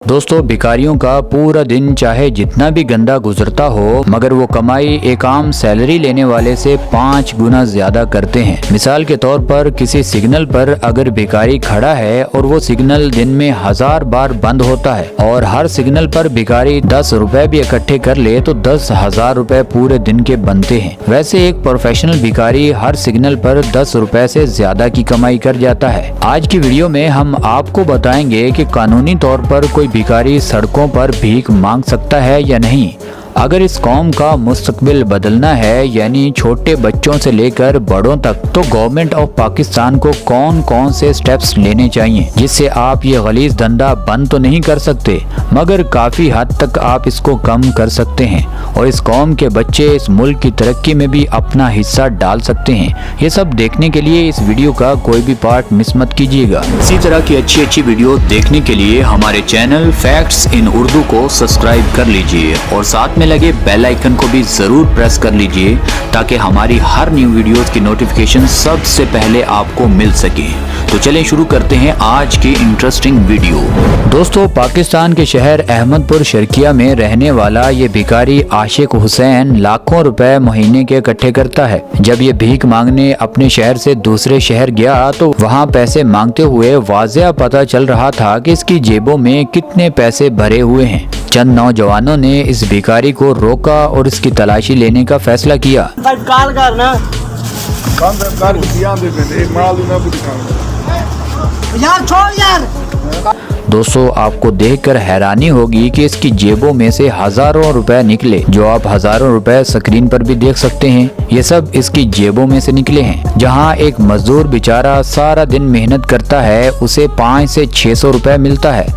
दोस्तों, भिखारियों का पूरा दिन चाहे जितना भी गंदा गुजरता हो, मगर वो कमाई एक आम सैलरी लेने वाले से 5 गुना ज्यादा करते हैं। मिसाल के तौर पर किसी सिग्नल पर अगर भिखारी खड़ा है और वो सिग्नल दिन में 1000 बार बंद होता है और हर सिग्नल पर भिखारी 10 रुपए भी इकट्ठे कर ले तो 10,000 रुपए पूरे दिन के बनते हैं। वैसे एक प्रोफेशनल भिखारी हर सिग्नल पर 10 रुपए से ज्यादा की कमाई कर जाता है। आज की वीडियो में हम आपको बताएंगे कि कानूनी तौर पर कोई भिखारी सड़कों पर भीख मांग सकता है या नहीं। अगर इस कौम का मुस्तकबिल बदलना है, यानी छोटे बच्चों से लेकर बड़ों तक, तो गवर्नमेंट ऑफ पाकिस्तान को कौन कौन से स्टेप्स लेने चाहिए जिससे आप ये गलीज धंधा बंद तो नहीं कर सकते, मगर काफी हद तक आप इसको कम कर सकते हैं और इस कौम के बच्चे इस मुल्क की तरक्की में भी अपना हिस्सा डाल सकते हैं। ये सब देखने के लिए इस वीडियो का कोई भी पार्ट मिस मत कीजिएगा। इसी तरह की अच्छी अच्छी वीडियो देखने के लिए हमारे चैनल फैक्ट्स इन उर्दू को सब्सक्राइब कर लीजिए और साथ में लगे बेल आइकन को भी जरूर प्रेस कर लीजिए ताकि हमारी हर न्यू वीडियोस की नोटिफिकेशन सबसे पहले आपको मिल सके। तो चलें शुरू करते हैं आज की इंटरेस्टिंग वीडियो। दोस्तों, पाकिस्तान के शहर अहमदपुर शर्किया में रहने वाला ये भिखारी आशिक हुसैन लाखों रुपए महीने के इकट्ठे करता है। जब ये भीख मांगने अपने शहर से दूसरे शहर गया तो वहाँ पैसे मांगते हुए वाज़ेह पता चल रहा था कि इसकी जेबों में कितने पैसे भरे हुए हैं। चंद नौजवानों ने इस भिखारी को रोका और इसकी तलाशी लेने का फैसला किया। यार छोड़ यार। दोस्तों, आपको देखकर हैरानी होगी कि इसकी जेबों में से हजारों रुपए निकले, जो आप हजारों रुपए स्क्रीन पर भी देख सकते हैं। ये सब इसकी जेबों में से निकले हैं। जहां एक मजदूर बेचारा सारा दिन मेहनत करता है, उसे 500 से 600 रुपए मिलता है,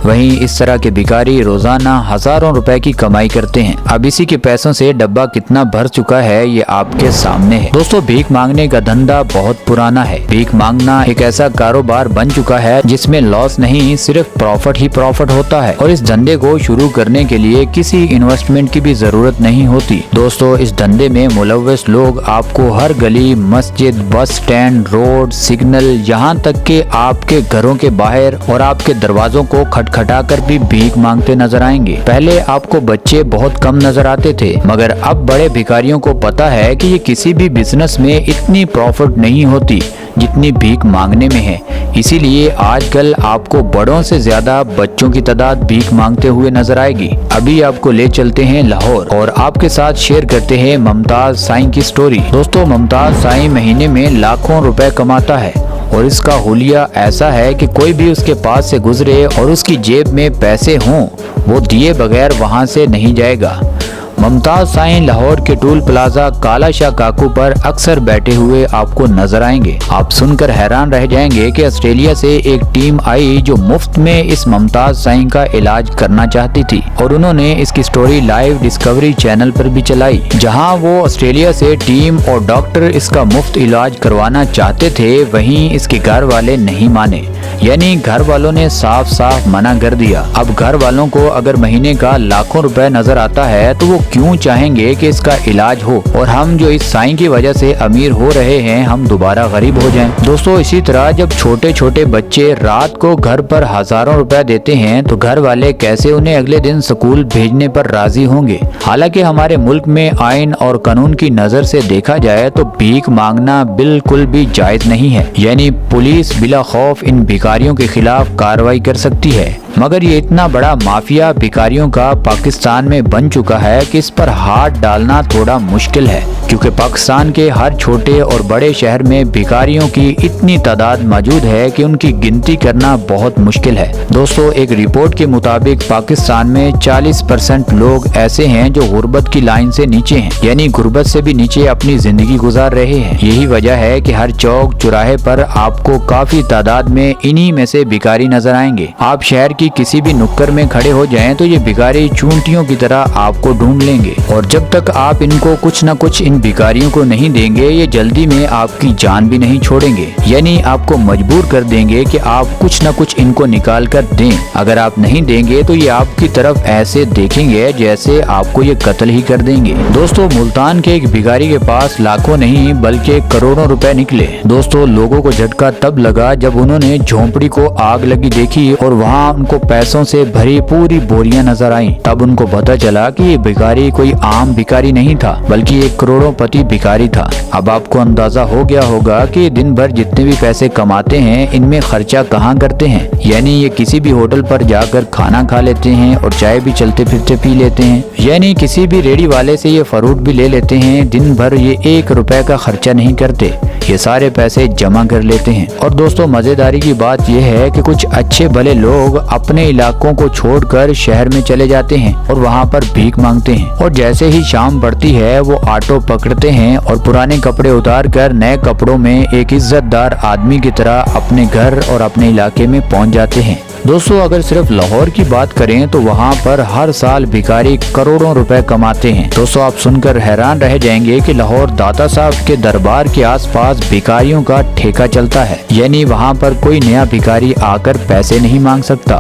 वहीं इस तरह के भिखारी रोजाना हजारों रुपए की कमाई करते हैं। अब इसी के पैसों से डब्बा कितना भर चुका है ये आपके सामने है। दोस्तों, भीख मांगने का धंधा बहुत पुराना है। भीख मांगना एक ऐसा कारोबार बन चुका है जिसमें लॉस नहीं, सिर्फ प्रॉफिट ही प्रॉफिट होता है और इस धंधे को शुरू करने के लिए किसी इन्वेस्टमेंट की भी जरूरत नहीं होती। दोस्तों, इस धंधे में मुलव्वस लोग आपको हर गली, मस्जिद, बस स्टैंड, रोड, सिग्नल, यहाँ तक कि आपके घरों के बाहर और आपके दरवाजों को खटखटा कर भी भीख मांगते नजर आएंगे। पहले आपको बच्चे बहुत कम नजर आते थे, मगर अब बड़े भिखारियों को पता है कि ये किसी भी बिजनेस में इतनी प्रॉफिट नहीं होती जितनी भीख मांगने में है। इसीलिए आजकल आपको बड़ों से ज्यादा बच्चों की तादाद भीख मांगते हुए नजर आएगी। अभी आपको ले चलते हैं लाहौर और आपके साथ शेयर करते हैं मुमताज साईं की स्टोरी। दोस्तों, मुमताज साईं महीने में लाखों रुपए कमाता है और इसका हुलिया ऐसा है कि कोई भी उसके पास से गुजरे और उसकी जेब में पैसे हों, वो दिए बगैर वहाँ से नहीं जाएगा। मुमताज साईं लाहौर के टूल प्लाजा काला शाह काकू पर अक्सर बैठे हुए आपको नजर आएंगे। आप सुनकर हैरान रह जाएंगे कि ऑस्ट्रेलिया से एक टीम आई जो मुफ्त में इस मुमताज साईं का इलाज करना चाहती थी और उन्होंने इसकी स्टोरी लाइव डिस्कवरी चैनल पर भी चलाई। जहां वो ऑस्ट्रेलिया से टीम और डॉक्टर इसका मुफ्त इलाज करवाना चाहते थे, वहीं इसके घर वाले नहीं माने, यानी घर वालों ने साफ साफ मना कर दिया। अब घर वालों को अगर महीने का लाखों रुपए नजर आता है तो वो क्यों चाहेंगे कि इसका इलाज हो और हम जो इस साईं की वजह से अमीर हो रहे हैं, हम दोबारा गरीब हो जाएं। दोस्तों, इसी तरह जब छोटे छोटे बच्चे रात को घर पर हजारों रुपए देते हैं तो घर वाले कैसे उन्हें अगले दिन स्कूल भेजने पर राजी होंगे। हालांकि हमारे मुल्क में आइन और कानून की नजर से देखा जाए तो भीख मांगना बिल्कुल भी जायज नहीं है, यानी पुलिस बिला खौफ इन भिखारियों के खिलाफ कार्रवाई कर सकती है। मगर ये इतना बड़ा माफिया भिखारियों का पाकिस्तान में बन चुका है कि इस पर हाथ डालना थोड़ा मुश्किल है, क्योंकि पाकिस्तान के हर छोटे और बड़े शहर में भिखारियों की इतनी तादाद मौजूद है कि उनकी गिनती करना बहुत मुश्किल है। दोस्तों, एक रिपोर्ट के मुताबिक पाकिस्तान में 40% लोग ऐसे हैं जो गुर्बत की लाइन से नीचे हैं, यानी गुर्बत से भी नीचे अपनी जिंदगी गुजार रहे हैं। यही वजह है कि हर चौक चौराहे पर आपको काफी तादाद में इन्हीं में से भिखारी नजर आएंगे। आप शहर की किसी भी नुक्कड़ में खड़े हो जाएं तो ये भिखारी चूंटियों की तरह आपको ढूंढ लेंगे और जब तक आप इनको कुछ न कुछ इन भिखारियों को नहीं देंगे, ये जल्दी में आपकी जान भी नहीं छोड़ेंगे, यानी आपको मजबूर कर देंगे कि आप कुछ न कुछ इनको निकाल कर दें। अगर आप नहीं देंगे तो ये आपकी तरफ ऐसे देखेंगे जैसे आपको ये कत्ल ही कर देंगे। दोस्तों, मुल्तान के एक भिखारी के पास लाखों नहीं बल्कि करोड़ों रुपए निकले। दोस्तों, लोगों को झटका तब लगा जब उन्होंने झोंपड़ी को आग लगी देखी और वहाँ उनको उनको पैसों से भरी पूरी बोरियां नजर आईं। तब उनको पता चला कि ये भिखारी कोई आम भिखारी नहीं था, बल्कि एक करोड़पति भिखारी था। अब आपको अंदाजा हो गया होगा कि दिन भर जितने भी पैसे कमाते हैं इनमें खर्चा कहाँ करते हैं। यानी ये किसी भी होटल पर जाकर खाना खा लेते हैं और चाय भी चलते फिरते पी लेते हैं, यानी किसी भी रेडी वाले से ये फ्रूट भी ले लेते हैं। दिन भर ये 1 रुपए का खर्चा नहीं करते, ये सारे पैसे जमा कर लेते हैं। और दोस्तों मजेदारी की बात यह है कि कुछ अच्छे भले लोग अपने इलाकों को छोड़कर शहर में चले जाते हैं और वहाँ पर भीख मांगते हैं, और जैसे ही शाम पड़ती है वो ऑटो पकड़ते हैं और पुराने कपड़े उतार कर नए कपड़ों में एक इज्जतदार आदमी की तरह अपने घर और अपने इलाके में पहुँच जाते हैं। दोस्तों अगर सिर्फ लाहौर की बात करें तो वहाँ पर हर साल भिखारी करोड़ों रुपए कमाते हैं। दोस्तों आप सुनकर हैरान रह जाएंगे कि लाहौर दाता साहब के दरबार के आसपास भिखारियों का ठेका चलता है, यानी वहाँ पर कोई नया भिखारी आकर पैसे नहीं मांग सकता।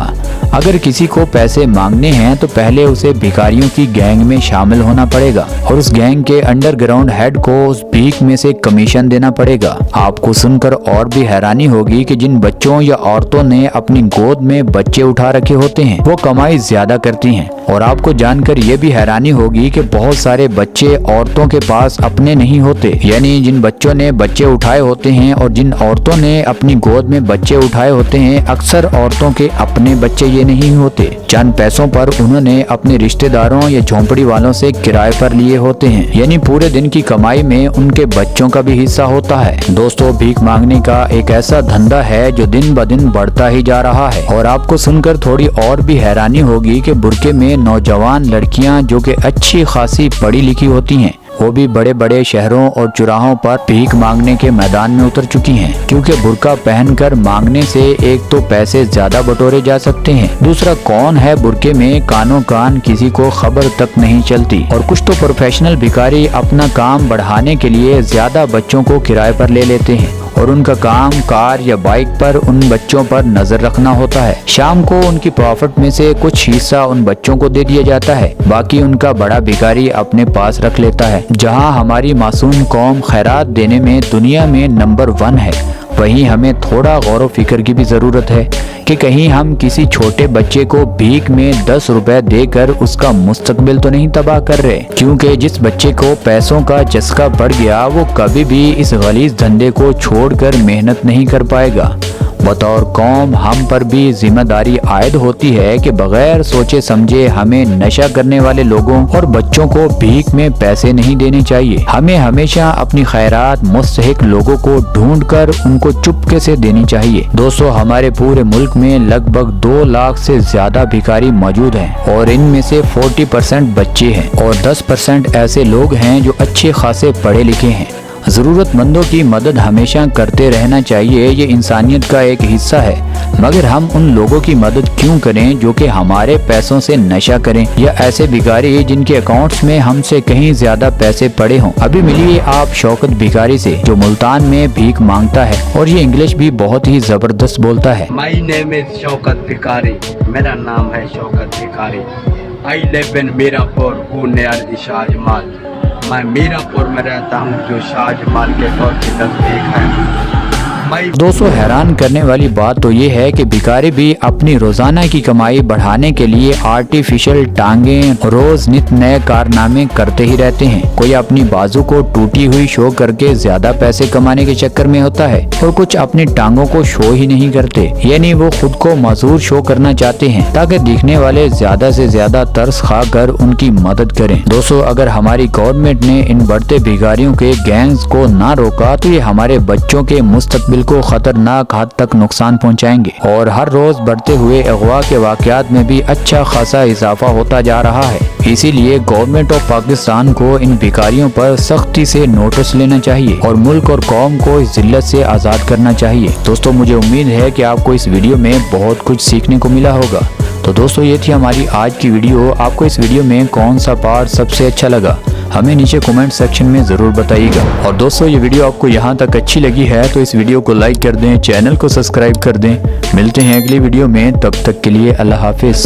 अगर किसी को पैसे मांगने हैं तो पहले उसे भिखारियों की गैंग में शामिल होना पड़ेगा और उस गैंग के अंडरग्राउंड हेड को उस भीख में से कमीशन देना पड़ेगा। आपको सुनकर और भी हैरानी होगी कि जिन बच्चों या औरतों ने अपनी गोद में बच्चे उठा रखे होते हैं वो कमाई ज्यादा करती हैं। और आपको जानकर ये भी हैरानी होगी कि बहुत सारे बच्चे औरतों के पास अपने नहीं होते, यानी जिन बच्चों ने बच्चे उठाए होते हैं और जिन औरतों ने अपनी गोद में बच्चे उठाए होते हैं, अक्सर औरतों के अपने बच्चे ये नहीं होते। चंद पैसों पर उन्होंने अपने रिश्तेदारों या झोंपड़ी वालों से किराए पर लिए होते हैं, यानी पूरे दिन की कमाई में उनके बच्चों का भी हिस्सा होता है। दोस्तों भीख मांगने का एक ऐसा धंधा है जो दिन ब दिन बढ़ता ही जा रहा है। और आपको सुनकर थोड़ी और भी हैरानी होगी कि बुर्के में नौजवान लड़कियां जो कि अच्छी खासी पढ़ी लिखी होती हैं वो भी बड़े बड़े शहरों और चौराहों पर भीख मांगने के मैदान में उतर चुकी हैं, क्योंकि बुर्का पहनकर मांगने से एक तो पैसे ज्यादा बटोरे जा सकते हैं, दूसरा कौन है बुर्के में कानों कान किसी को खबर तक नहीं चलती। और कुछ तो प्रोफेशनल भिखारी अपना काम बढ़ाने के लिए ज्यादा बच्चों को किराए पर ले लेते हैं और उनका काम कार या बाइक पर उन बच्चों पर नजर रखना होता है। शाम को उनकी प्रॉफिट में से कुछ हिस्सा उन बच्चों को दे दिया जाता है, बाकी उनका बड़ा भिखारी अपने पास रख लेता है। जहां हमारी मासूम कौम खैरात देने में दुनिया में नंबर 1 है, वहीं हमें थोड़ा गौर व फिक्र की भी जरूरत है कि कहीं हम किसी छोटे बच्चे को भीख में 10 रुपए देकर उसका मुस्तकबिल तो नहीं तबाह कर रहे, क्योंकि जिस बच्चे को पैसों का चस्का पड़ गया वो कभी भी इस गलीज धंधे को छोड़कर मेहनत नहीं कर पाएगा। बतौर कौम हम पर भी जिम्मेदारी आयद होती है कि बगैर सोचे समझे हमें नशा करने वाले लोगों और बच्चों को भीख में पैसे नहीं देने चाहिए। हमें हमेशा अपनी खैरात मुस्तहिक लोगों को ढूंढकर उनको चुपके से देनी चाहिए। दोस्तों हमारे पूरे मुल्क में लगभग 2 लाख से ज्यादा भिखारी मौजूद हैं और इनमें से 40% बच्चे हैं और 10% ऐसे लोग हैं जो अच्छे खासे पढ़े लिखे हैं। ज़रूरतमंदों की मदद हमेशा करते रहना चाहिए, ये इंसानियत का एक हिस्सा है। मगर हम उन लोगों की मदद क्यों करें जो कि हमारे पैसों से नशा करें, या ऐसे भिखारी जिनके अकाउंट्स में हमसे कहीं ज्यादा पैसे पड़े हों। अभी मिलिए आप शौकत भिखारी से जो मुल्तान में भीख मांगता है और ये इंग्लिश भी बहुत ही जबरदस्त बोलता है। My name is शौकत भिखारी, मेरा नाम है शौकत भिखारी। I live in मीरापुर, हूँ नेयार शाहजमाल। मैं मीरापुर में रहता हूँ जो शाहजमाल के तौर के नजदीक है। दोस्तों हैरान करने वाली बात तो ये है कि भिखारी भी अपनी रोजाना की कमाई बढ़ाने के लिए आर्टिफिशियल टांगें रोज नित नए कारनामे करते ही रहते हैं। कोई अपनी बाजू को टूटी हुई शो करके ज्यादा पैसे कमाने के चक्कर में होता है और कुछ अपनी टांगों को शो ही नहीं करते, यानी वो खुद को मजबूर शो करना चाहते हैं ताकि दिखने वाले ज्यादा से ज्यादा तरस खा कर उनकी मदद करें। दोस्तों अगर हमारी गवर्नमेंट ने इन बढ़ते भिखारियों के गैंग्स को ना रोका तो ये हमारे बच्चों के मुस्तकबिल को खतरनाक हद तक नुकसान पहुंचाएंगे और हर रोज बढ़ते हुए अगवा के वाकयात में भी अच्छा खासा इजाफा होता जा रहा है। इसीलिए गवर्नमेंट ऑफ पाकिस्तान को इन भिखारियों पर सख्ती से नोटिस लेना चाहिए और मुल्क और कौम को इस जिल्लत से आज़ाद करना चाहिए। दोस्तों मुझे उम्मीद है कि आपको इस वीडियो में बहुत कुछ सीखने को मिला होगा। तो दोस्तों ये थी हमारी आज की वीडियो। आपको इस वीडियो में कौन सा पार्ट सबसे अच्छा लगा हमें नीचे कमेंट सेक्शन में ज़रूर बताइएगा। और दोस्तों ये वीडियो आपको यहाँ तक अच्छी लगी है तो इस वीडियो को लाइक कर दें, चैनल को सब्सक्राइब कर दें। मिलते हैं अगली वीडियो में, तब तक के लिए अल्लाह हाफिज़।